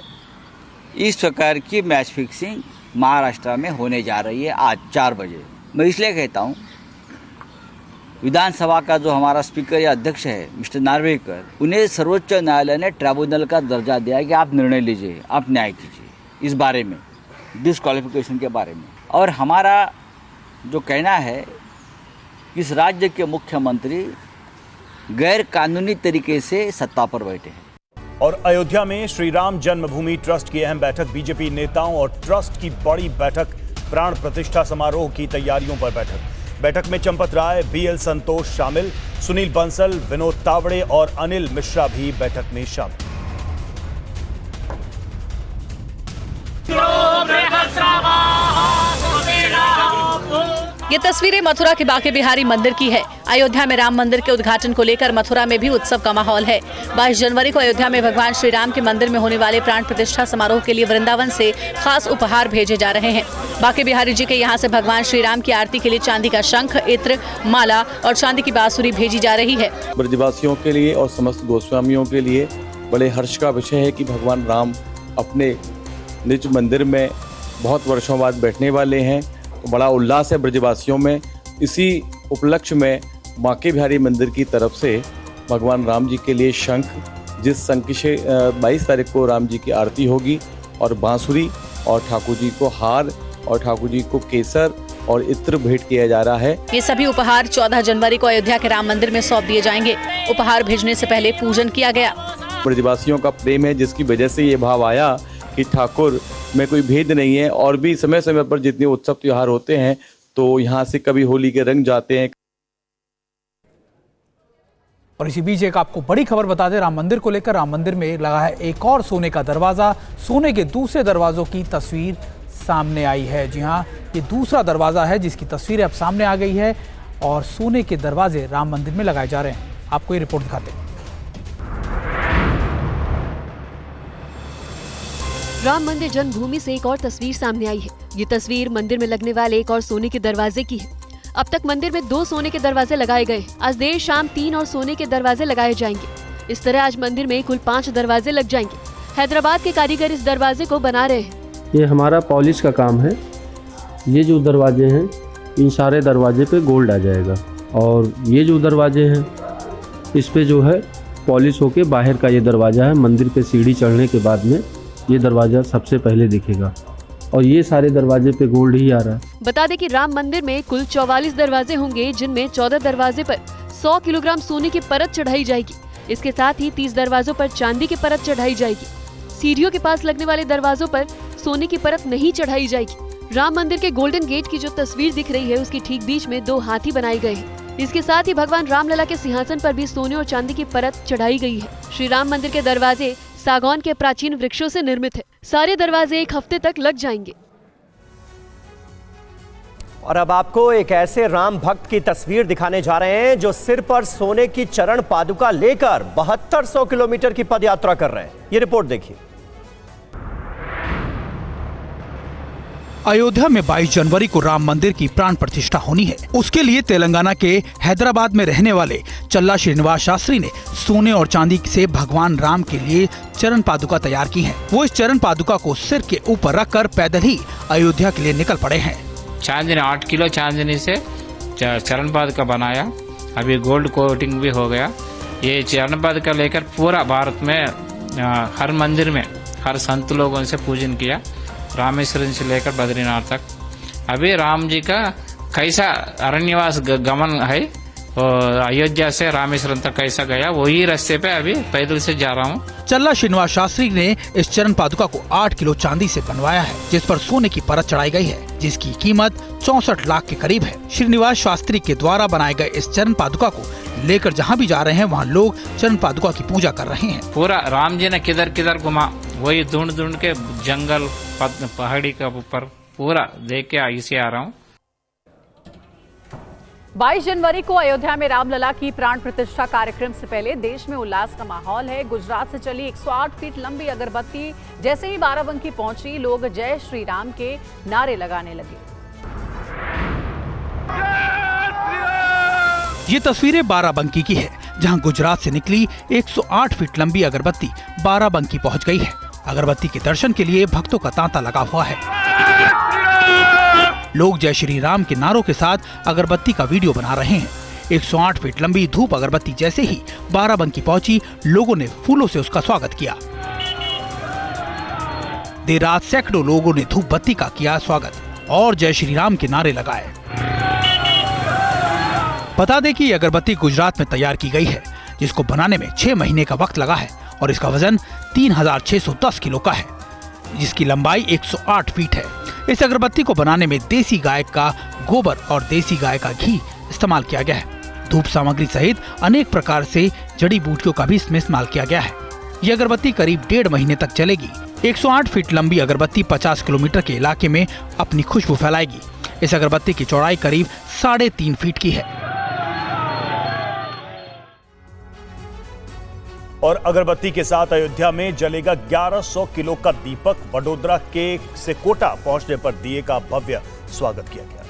S12: इस प्रकार की मैच फिक्सिंग महाराष्ट्र में होने जा रही है आज 4 बजे। मैं इसलिए कहता हूँ, विधानसभा का जो हमारा स्पीकर या अध्यक्ष है मिस्टर नार्वेकर, उन्हें सर्वोच्च न्यायालय ने ट्रिब्यूनल का दर्जा दिया है कि आप निर्णय लीजिए, आप न्याय कीजिए इस बारे में, डिस्क्वालिफिकेशन के बारे में। और हमारा जो कहना है, इस राज्य के मुख्यमंत्री गैर कानूनी तरीके से सत्ता पर बैठे हैं।
S8: और अयोध्या में श्री राम जन्मभूमि ट्रस्ट की अहम बैठक, बीजेपी नेताओं और ट्रस्ट की बड़ी बैठक, प्राण प्रतिष्ठा समारोह की तैयारियों पर बैठक में चंपत राय, बीएल संतोष शामिल, सुनील बंसल, विनोद तावड़े और अनिल मिश्रा भी बैठक में शामिल।
S6: ये तस्वीरें मथुरा के बांके बिहारी मंदिर की है। अयोध्या में राम मंदिर के उद्घाटन को लेकर मथुरा में भी उत्सव का माहौल है। 22 जनवरी को अयोध्या में भगवान श्री राम के मंदिर में होने वाले प्राण प्रतिष्ठा समारोह के लिए वृंदावन से खास उपहार भेजे जा रहे हैं। बांके बिहारी जी के यहाँ से भगवान श्री राम की आरती के लिए चांदी का शंख, इत्र, माला और चांदी की बांसुरी भेजी जा रही है।
S13: ब्रजवासियों के लिए और समस्त गोस्वामियों के लिए बड़े हर्ष का विषय है कि भगवान राम अपने निज मंदिर में बहुत वर्षों बाद बैठने वाले हैं। बड़ा उल्लास है ब्रजवासियों में। इसी उपलक्ष्य में बांके बिहारी मंदिर की तरफ से भगवान राम जी के लिए शंख, जिस शंख से 22 तारीख को राम जी की आरती होगी, और बांसुरी, और ठाकुर जी को हार और ठाकुर जी को केसर और इत्र भेंट किया जा रहा है।
S6: ये सभी उपहार 14 जनवरी को अयोध्या के राम मंदिर में सौंप दिए जाएंगे। उपहार भेजने से पहले पूजन किया गया।
S13: ब्रजवासियों का प्रेम है, जिसकी वजह से ये भाव आया कि ठाकुर में कोई भेद नहीं है। और भी समय समय पर जितने उत्सव त्योहार होते हैं तो यहाँ से कभी होली के रंग जाते हैं।
S11: और इसी बीच एक आपको बड़ी खबर बता दें, राम मंदिर को लेकर। राम मंदिर में लगा है एक और सोने का दरवाजा। सोने के दूसरे दरवाजों की तस्वीर सामने आई है। जी हाँ, ये दूसरा दरवाजा है जिसकी तस्वीर अब सामने आ गई है और सोने के दरवाजे राम मंदिर में लगाए जा रहे हैं। आपको ये रिपोर्ट दिखाते हैं।
S14: राम मंदिर जन्मभूमि से एक और तस्वीर सामने आई है। ये तस्वीर मंदिर में लगने वाले एक और सोने के दरवाजे की है। अब तक मंदिर में 2 सोने के दरवाजे लगाए गए। आज देर शाम 3 और सोने के दरवाजे लगाए जाएंगे। इस तरह आज मंदिर में कुल 5 दरवाजे लग जाएंगे। हैदराबाद के कारीगर इस दरवाजे को बना रहे हैं।
S15: ये हमारा पॉलिश का काम है। ये जो दरवाजे हैं, इन सारे दरवाजे पे गोल्ड आ जाएगा, और ये जो दरवाजे हैं इस पे जो है पॉलिश होके बाहर का ये दरवाजा है। मंदिर पे सीढ़ी चढ़ने के बाद में ये दरवाजा सबसे पहले दिखेगा, और ये सारे दरवाजे पे गोल्ड ही आ रहा है।
S14: बता दें कि राम मंदिर में कुल 44 दरवाजे होंगे, जिनमें 14 दरवाजे पर 100 किलोग्राम सोने की परत चढ़ाई जाएगी। इसके साथ ही 30 दरवाजों पर चांदी की परत चढ़ाई जाएगी। सीढ़ियों के पास लगने वाले दरवाजों पर सोने की परत नहीं चढ़ाई जाएगी। राम मंदिर के गोल्डन गेट की जो तस्वीर दिख रही है, उसकी ठीक बीच में 2 हाथी बनाए गए हैं। इसके साथ ही भगवान रामलला के सिंहासन पर भी सोने और चांदी की परत चढ़ाई गई है। श्री राम मंदिर के दरवाजे सागौन के प्राचीन वृक्षों से निर्मित है। सारे दरवाजे 1 हफ्ते तक लग जाएंगे।
S4: और अब आपको एक ऐसे राम भक्त की तस्वीर दिखाने जा रहे हैं जो सिर पर सोने की चरण पादुका लेकर 7200 किलोमीटर की पदयात्रा कर रहे हैं। ये रिपोर्ट देखिए।
S11: अयोध्या में 22 जनवरी को राम मंदिर की प्राण प्रतिष्ठा होनी है। उसके लिए तेलंगाना के हैदराबाद में रहने वाले चल्ला श्रीनिवास शास्त्री ने सोने और चांदी से भगवान राम के लिए चरण पादुका तैयार की हैं। वो इस चरण पादुका को सिर के ऊपर रखकर पैदल ही अयोध्या के लिए निकल पड़े हैं।
S16: चांदनी 8 किलो चांदनी से चरण पादुका बनाया। अभी गोल्ड कोटिंग भी हो गया। ये चरण पादुका लेकर पूरा भारत में हर मंदिर में हर संत लोगों से पूजन किया, रामेश्वरम से लेकर बद्रीनाथ तक। अभी राम जी का कैसा अरण्यवास गमन है, अयोध्या से रामेश्वरम तक कैसा गया, वही रास्ते पे अभी पैदल से जा रहा हूँ।
S11: चल्ला श्रीनिवास शास्त्री ने इस चरण पादुका को 8 किलो चांदी से बनवाया है, जिस पर सोने की परत चढ़ाई गई है, जिसकी कीमत 64 लाख के करीब है। श्रीनिवास शास्त्री के द्वारा बनाए गए इस चरण पादुका को लेकर जहाँ भी जा रहे हैं, वहाँ लोग चरण पादुका की पूजा कर रहे हैं।
S16: पूरा राम जी ने किधर किधर घुमा, वही ढूंढ के जंगल पहाड़ी का ऊपर पूरा देख के इसे आ रहा हूँ।
S17: 22 जनवरी को अयोध्या में रामलला की प्राण प्रतिष्ठा कार्यक्रम से पहले देश में उल्लास का माहौल है। गुजरात से चली 108 फीट लंबी अगरबत्ती जैसे ही बाराबंकी पहुंची, लोग जय श्री राम के नारे लगाने लगे।
S11: ये तस्वीरें बाराबंकी की है, जहां गुजरात से निकली 108 फीट लंबी अगरबत्ती बाराबंकी पहुंच गई है। अगरबत्ती के दर्शन के लिए भक्तों का तांता लगा हुआ है। लोग जय श्री राम के नारों के साथ अगरबत्ती का वीडियो बना रहे हैं। 108 फीट लंबी धूप अगरबत्ती जैसे ही बाराबंकी पहुंची, लोगों ने फूलों से उसका स्वागत किया। देर रात सैकड़ों लोगों ने धूप बत्ती का किया स्वागत और जय श्री राम के नारे लगाए। बता दें कि ये अगरबत्ती गुजरात में तैयार की गई है, जिसको बनाने में 6 महीने का वक्त लगा है और इसका वजन 3610 किलो का है, जिसकी लंबाई 108 फीट है। इस अगरबत्ती को बनाने में देसी गाय का गोबर और देसी गाय का घी इस्तेमाल किया गया है। धूप सामग्री सहित अनेक प्रकार से जड़ी बूटियों का भी इसमें इस्तेमाल किया गया है। ये अगरबत्ती करीब 1.5 महीने तक चलेगी। 108 फीट लंबी अगरबत्ती 50 किलोमीटर के इलाके में अपनी खुशबू फैलाएगी। इस अगरबत्ती की चौड़ाई करीब 3.5 फीट की है।
S8: और अगरबत्ती के साथ अयोध्या में जलेगा 1100 किलो का दीपक। वडोदरा के से कोटा पहुंचने पर दिए का भव्य स्वागत किया गया।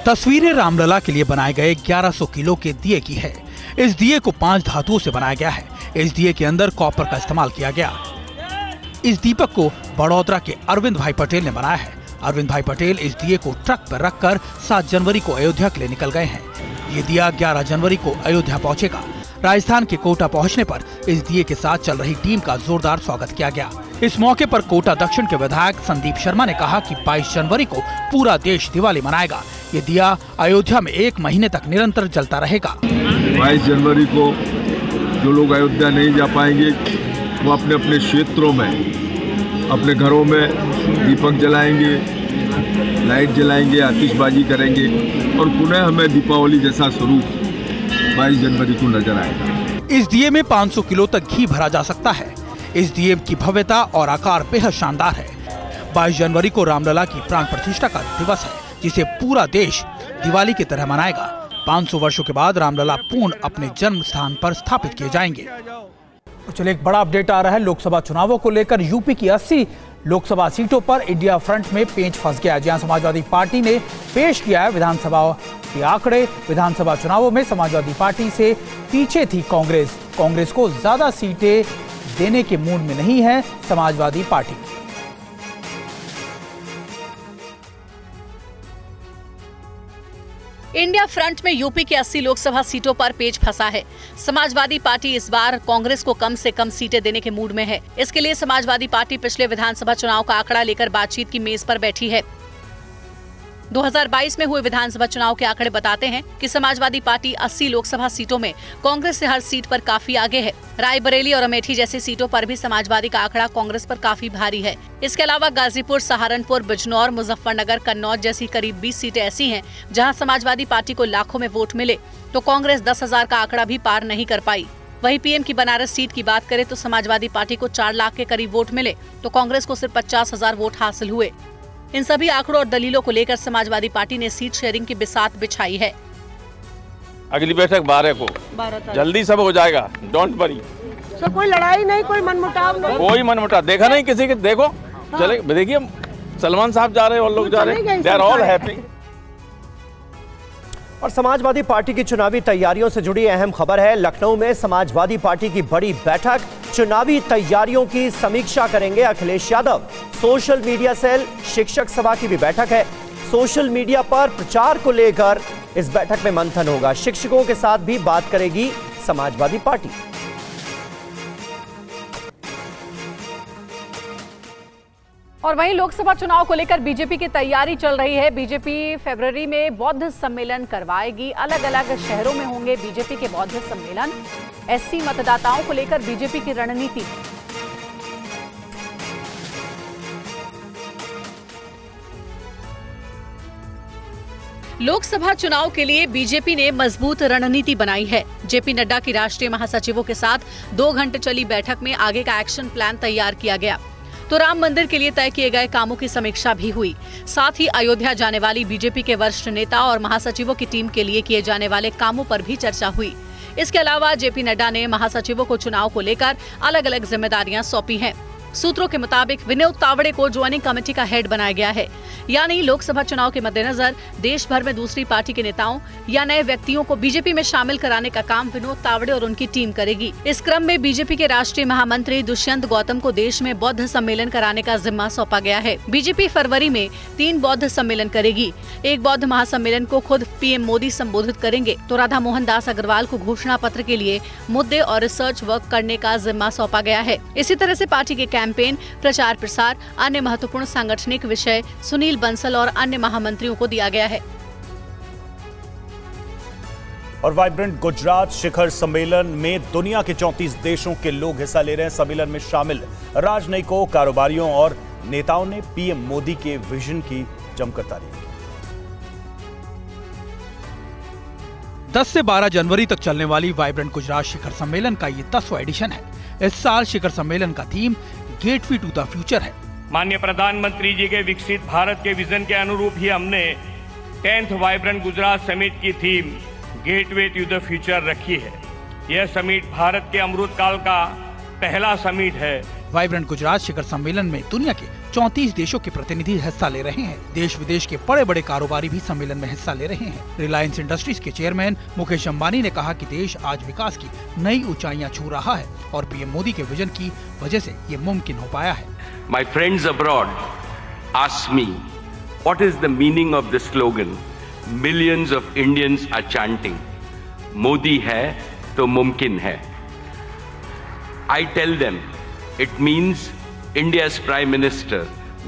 S11: तस्वीरें रामलला के लिए बनाए गए 1100 किलो के दिए की है। इस दिए को 5 धातुओं से बनाया गया है। इस दिए के अंदर कॉपर का इस्तेमाल किया गया। इस दीपक को बड़ौदरा के अरविंद भाई पटेल ने बनाया है। अरविंद भाई पटेल इस दिए को ट्रक पर रखकर 7 जनवरी को अयोध्या के लिए निकल गए हैं। ये दिया 11 जनवरी को अयोध्या पहुंचेगा। राजस्थान के कोटा पहुंचने पर इस दिए के साथ चल रही टीम का जोरदार स्वागत किया गया। इस मौके पर कोटा दक्षिण के विधायक संदीप शर्मा ने कहा कि 22 जनवरी को पूरा देश दिवाली मनाएगा। ये दिया अयोध्या में 1 महीने तक निरंतर जलता रहेगा।
S18: 22 जनवरी को जो लोग अयोध्या नहीं जा पाएंगे, वो अपने अपने क्षेत्रों में, अपने घरों में दीपक जलाएंगे, लाइट जलाएंगे, आतिशबाजी करेंगे और पुनः हमें दीपावली जैसा स्वरूप 22 जनवरी को नजर आएगा।
S11: इस दिए में 500 किलो तक घी भरा जा सकता है। इस दिए की भव्यता और आकार बेहद शानदार है। 22 जनवरी को रामलला की प्राण प्रतिष्ठा का दिवस है, जिसे पूरा देश दिवाली की तरह मनाएगा। 500 वर्षों के बाद रामलला पूर्ण अपने जन्म स्थान पर स्थापित किए जाएंगे। चलिए, एक बड़ा अपडेट आ रहा है लोकसभा चुनावों को लेकर। यूपी की 80 लोकसभा सीटों पर इंडिया फ्रंट में पेंच फंस गया, जहां समाजवादी पार्टी ने पेश किया है विधानसभा के आंकड़े। विधानसभा चुनावों में समाजवादी पार्टी से पीछे थी कांग्रेस। कांग्रेस को ज्यादा सीटें देने के मूड में नहीं है समाजवादी पार्टी।
S6: इंडिया फ्रंट में यूपी के 80 लोकसभा सीटों पर पेच फंसा है। समाजवादी पार्टी इस बार कांग्रेस को कम से कम सीटें देने के मूड में है। इसके लिए समाजवादी पार्टी पिछले विधानसभा चुनाव का आंकड़ा लेकर बातचीत की मेज पर बैठी है। 2022 में हुए विधानसभा चुनाव के आंकड़े बताते हैं कि समाजवादी पार्टी 80 लोकसभा सीटों में कांग्रेस से हर सीट पर काफी आगे है। रायबरेली और अमेठी जैसी सीटों पर भी समाजवादी का आंकड़ा कांग्रेस पर काफी भारी है। इसके अलावा गाजीपुर, सहारनपुर, बिजनौर, मुजफ्फरनगर, कन्नौज जैसी करीब 20 सीटें ऐसी हैं जहां समाजवादी पार्टी को लाखों में वोट मिले तो कांग्रेस 10,000 का आंकड़ा भी पार नहीं कर पाई। वहीं पीएम की बनारस सीट की बात करें तो समाजवादी पार्टी को 4 लाख के करीब वोट मिले तो कांग्रेस को सिर्फ 50,000 वोट हासिल हुए। इन सभी आंकड़ों और दलीलों को लेकर समाजवादी पार्टी ने सीट शेयरिंग की बिसात बिछाई है।
S19: अगली बैठक 12 को जल्दी सब हो जाएगा, डोंट वरी।
S20: सर, कोई लड़ाई नहीं, कोई मनमुटाव नहीं,
S19: कोई मनमुटाव देखा नहीं किसी के। देखो चले, देखिए सलमान साहब जा रहे हैं और लोग जा रहे हैं, दे आर ऑल हैप्पी।
S4: और समाजवादी पार्टी की चुनावी तैयारियों से जुड़ी अहम खबर है। लखनऊ में समाजवादी पार्टी की बड़ी बैठक, चुनावी तैयारियों की समीक्षा करेंगे Akhilesh Yadav. Social media cell शिक्षक सभा की भी बैठक है। सोशल मीडिया पर प्रचार को लेकर इस बैठक में मंथन होगा। शिक्षकों के साथ भी बात करेगी समाजवादी पार्टी।
S17: और वहीं लोकसभा चुनाव को लेकर बीजेपी की तैयारी चल रही है। बीजेपी फरवरी में बौद्ध सम्मेलन करवाएगी। अलग अलग शहरों में होंगे बीजेपी के बौद्ध सम्मेलन। एससी मतदाताओं को लेकर बीजेपी की रणनीति।
S6: लोकसभा चुनाव के लिए बीजेपी ने मजबूत रणनीति बनाई है। जेपी नड्डा की राष्ट्रीय महासचिवों के साथ 2 घंटे चली बैठक में आगे का एक्शन प्लान तैयार किया गया। तो राम मंदिर के लिए तय किए गए कामों की समीक्षा भी हुई। साथ ही अयोध्या जाने वाली बीजेपी के वरिष्ठ नेता और महासचिवों की टीम के लिए किए जाने वाले कामों पर भी चर्चा हुई। इसके अलावा जेपी नड्डा ने महासचिवों को चुनाव को लेकर अलग अलग जिम्मेदारियां सौंपी हैं। सूत्रों के मुताबिक विनोद तावड़े को ज्वाइनिंग कमेटी का हेड बनाया गया है, यानी लोकसभा चुनाव के मद्देनजर देश भर में दूसरी पार्टी के नेताओं या नए व्यक्तियों को बीजेपी में शामिल कराने का काम विनोद तावड़े और उनकी टीम करेगी। इस क्रम में बीजेपी के राष्ट्रीय महामंत्री दुष्यंत गौतम को देश में बौद्ध सम्मेलन कराने का जिम्मा सौंपा गया है। बीजेपी फरवरी में 3 बौद्ध सम्मेलन करेगी। एक बौद्ध महासम्मेलन को खुद पीएम मोदी संबोधित करेंगे, तो राधा मोहन दास अग्रवाल को घोषणा पत्र के लिए मुद्दे और रिसर्च वर्क करने का जिम्मा सौंपा गया है। इसी तरह से पार्टी के कैंपेन, प्रचार प्रसार, अन्य महत्वपूर्ण सांगठनिक विषय सुनील बंसल और अन्य महामंत्रियों को दिया गया है।
S8: और वाइब्रेंट गुजरात शिखर सम्मेलन में दुनिया के 34 देशों के लोग हिस्सा ले रहे हैं। सम्मेलन में शामिल राजनयिकों, कारोबारियों और नेताओं ने पीएम मोदी के विजन की जमकर तारीफ की।
S11: 10 से 12 जनवरी तक चलने वाली वाइब्रेंट गुजरात शिखर सम्मेलन का ये 10वां एडिशन है। इस साल शिखर सम्मेलन का theme gateway to the future है।
S21: माननीय प्रधानमंत्री जी के विकसित भारत के विजन के अनुरूप ही हमने 10th वाइब्रेंट गुजरात समिट की theme gateway to the future रखी है। यह समिट भारत के अमृत काल का पहला समिट है।
S11: वाइब्रेंट गुजरात शिखर सम्मेलन में दुनिया के 34 देशों के प्रतिनिधि हिस्सा ले रहे हैं। देश विदेश के बड़े बड़े कारोबारी भी सम्मेलन में हिस्सा ले रहे हैं। रिलायंस इंडस्ट्रीज के चेयरमैन मुकेश अंबानी ने कहा कि देश आज विकास की नई ऊंचाइयां छू रहा है और पीएम मोदी के विजन की वजह से ये मुमकिन हो पाया है।
S22: My friends abroad ask me, what is the meaning of this slogan? Millions of Indians are chanting, Modi है तो मुमकिन है। I tell them, it means India's Prime Minister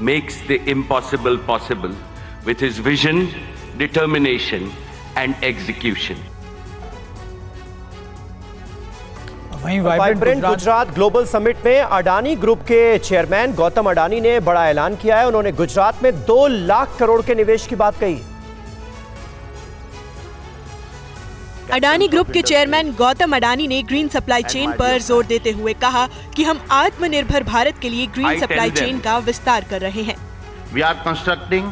S22: makes the impossible possible with his vision, determination and execution.
S4: वहीं vibrant Gujarat global summit में Adani group के chairman Gautam Adani ने बड़ा ऐलान किया है। उन्होंने गुजरात में 2 लाख करोड़ के निवेश की बात कही।
S23: अडानी ग्रुप के चेयरमैन गौतम अडानी ने ग्रीन सप्लाई चेन पर जोर देते हुए कहा कि हम आत्मनिर्भर भारत के लिए ग्रीन सप्लाई चेन का विस्तार कर रहे हैं।
S24: We are constructing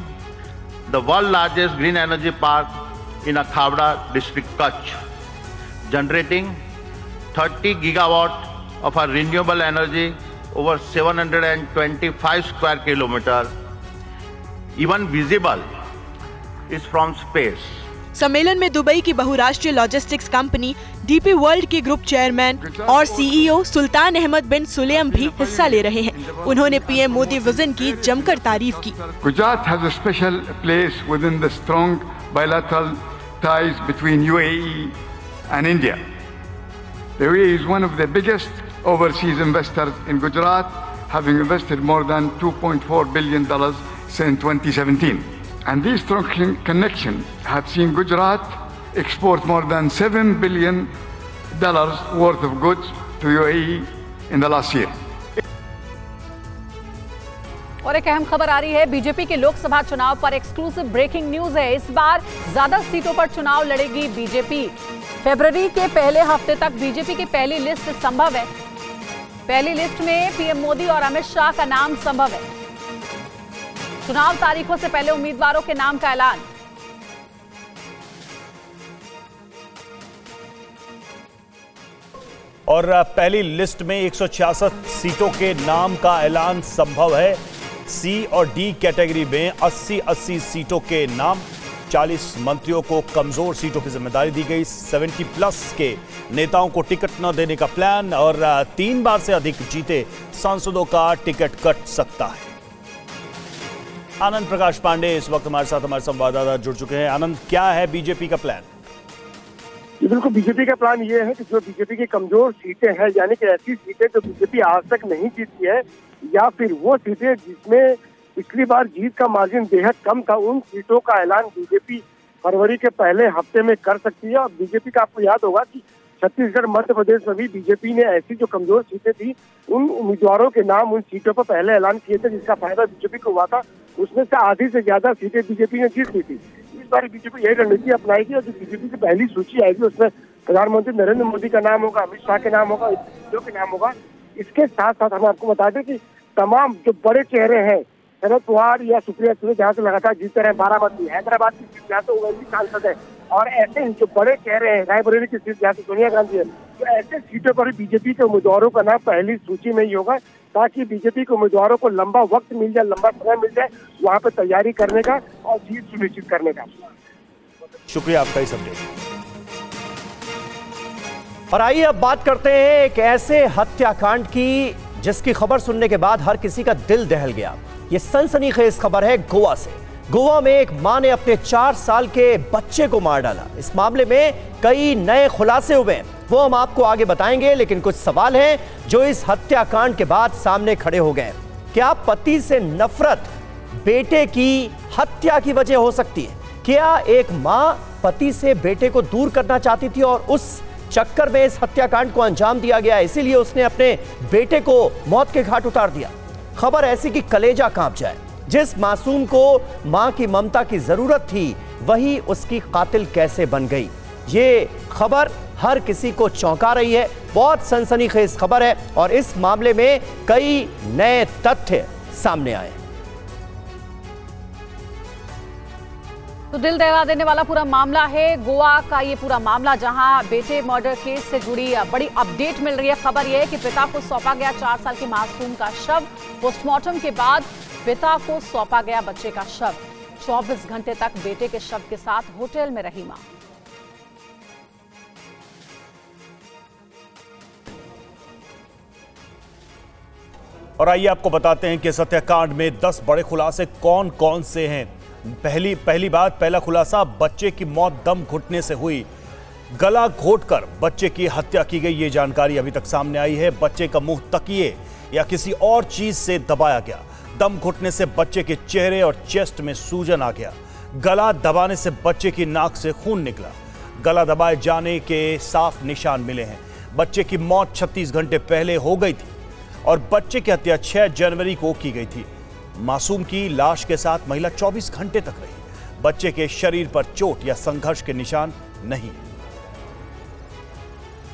S24: the world largest green energy park in Khavda district, Kutch, generating 30 gigawatt of our renewable energy over 725 square kilometer. Even visible is from space.
S23: सम्मेलन में दुबई की बहुराष्ट्रीय logistics company DP world के group chairman और CEO सुल्तान अहमद बिन सुलेम भी हिस्सा ले रहे हैं। उन्होंने पीएम मोदी विजन की जमकर तारीफ की।
S25: Gujarat has a special place within the strong bilateral ties between UAE and India. The UAE is one of the biggest overseas investors in Gujarat, having invested more than $2.4 billion since 2017. And these strong connections have seen Gujarat export more than $7 billion worth of goods to UAE in the last year.
S17: और एक अहम खबर आ रही है। BJP के लोकसभा चुनाव पर exclusive breaking news है। इस बार ज्यादा सीटों पर चुनाव लड़ेगी बीजेपी। फरवरी के पहले हफ्ते तक बीजेपी की पहली लिस्ट संभव है। पहली लिस्ट में पीएम मोदी और अमित शाह का नाम संभव है। चुनाव तारीखों से पहले उम्मीदवारों के नाम का ऐलान।
S8: और पहली लिस्ट में 166 सीटों के नाम का ऐलान संभव है। सी और डी कैटेगरी में 80-80 सीटों के नाम। 40 मंत्रियों को कमजोर सीटों की जिम्मेदारी दी गई। 70+ के नेताओं को टिकट न देने का प्लान और 3 बार से अधिक जीते सांसदों का टिकट कट सकता है। आनंद प्रकाश पांडे इस वक्त हमारे साथ हमारे संवाददाता जुड़ चुके हैं। आनंद, क्या है बीजेपी का प्लान?
S26: बिल्कुल, बीजेपी का प्लान ये है कि जो बीजेपी की कमजोर सीटें हैं, यानी कि ऐसी सीटें जो बीजेपी आज तक नहीं जीती है, या फिर वो सीटें जिसमें पिछली बार जीत का मार्जिन बेहद कम था, उन सीटों का ऐलान बीजेपी फरवरी के पहले हफ्ते में कर सकती है। और बीजेपी का आपको याद होगा कि छत्तीसगढ़, मध्य प्रदेश में भी बीजेपी ने ऐसी जो कमजोर सीटें थी, उन उम्मीदवारों के नाम उन सीटों पर पहले ऐलान किए थे, जिसका फायदा बीजेपी को हुआ था। उसमें से आधी से ज्यादा सीटें बीजेपी ने जीत ली थी। इस बार बीजेपी यही रणनीति अपनाएगी और जो बीजेपी की पहली सूची आएगी उसमें प्रधानमंत्री नरेंद्र मोदी का नाम होगा, अमित शाह के नाम होगा, के नाम होगा। इसके साथ साथ हम आपको बता दें कि तमाम जो बड़े चेहरे हैं, शरद पवार या सुप्रिया सुले जहाँ से लगातार जीतते रहे, बाराबंकी हैदराबाद की सीट जहाँ से ओवैसी सांसद है, और ऐसे ही जो बड़े चेहरे हैं, रायबरेली की सीट जहाँ से सोनिया गांधी है, तो ऐसे सीटों पर बीजेपी के उम्मीदवारों का नाम पहली सूची में ही होगा, ताकि बीजेपी के उम्मीदवारों को लंबा वक्त मिल जाए, लंबा समय मिल जाए वहाँ पे तैयारी करने का और जीत सुनिश्चित करने का।
S8: शुक्रिया आपका इस अपडेट।
S4: और आइए अब बात करते हैं एक ऐसे हत्याकांड की जिसकी खबर सुनने के बाद हर किसी का दिल दहल गया। ये सनसनीखेज खबर है गोवा से। गोवा में एक मां ने अपने 4 साल के बच्चे को मार डाला। इस मामले में कई नए खुलासे हुए हैं, वो हम आपको आगे बताएंगे, लेकिन कुछ सवाल हैं जो इस हत्याकांड के बाद सामने खड़े हो गए। क्या पति से नफरत बेटे की हत्या की वजह हो सकती है? क्या एक मां पति से बेटे को दूर करना चाहती थी और उस चक्कर में इस हत्याकांड को अंजाम दिया गया, इसीलिए उसने अपने बेटे को मौत के घाट उतार दिया? खबर ऐसी कि कलेजा कांप जाए। जिस मासूम को मां की ममता की जरूरत थी, वही उसकी कातिल कैसे बन गई? ये खबर हर किसी को चौंका रही है। बहुत सनसनीखेज खबर है और इस मामले में कई नए तथ्य सामने आए।
S17: तो दिल दहला देने वाला पूरा मामला है गोवा का ये पूरा मामला, जहां बेटे मर्डर केस से जुड़ी बड़ी अपडेट मिल रही है। खबर यह है कि पिता को सौंपा गया 4 साल के मासूम का शव। पोस्टमार्टम के बाद पिता को सौंपा गया बच्चे का शव। 24 घंटे तक बेटे के शव के साथ होटल में रही मां।
S8: और आइए आपको बताते हैं कि इस हत्याकांड में 10 बड़े खुलासे कौन कौन से हैं। पहला खुलासा, बच्चे की मौत दम घुटने से हुई। गला घोटकर बच्चे की हत्या की गई, ये जानकारी अभी तक सामने आई है। बच्चे का मुंह तकिए या किसी और चीज से दबाया गया। दम घुटने से बच्चे के चेहरे और चेस्ट में सूजन आ गया। गला दबाने से बच्चे की नाक से खून निकला। गला दबाए जाने के साफ निशान मिले हैं। बच्चे की मौत 36 घंटे पहले हो गई थी और बच्चे की हत्या 6 जनवरी को की गई थी। मासूम की लाश के साथ महिला 24 घंटे तक रही। बच्चे के शरीर पर चोट या संघर्ष के निशान नहीं है।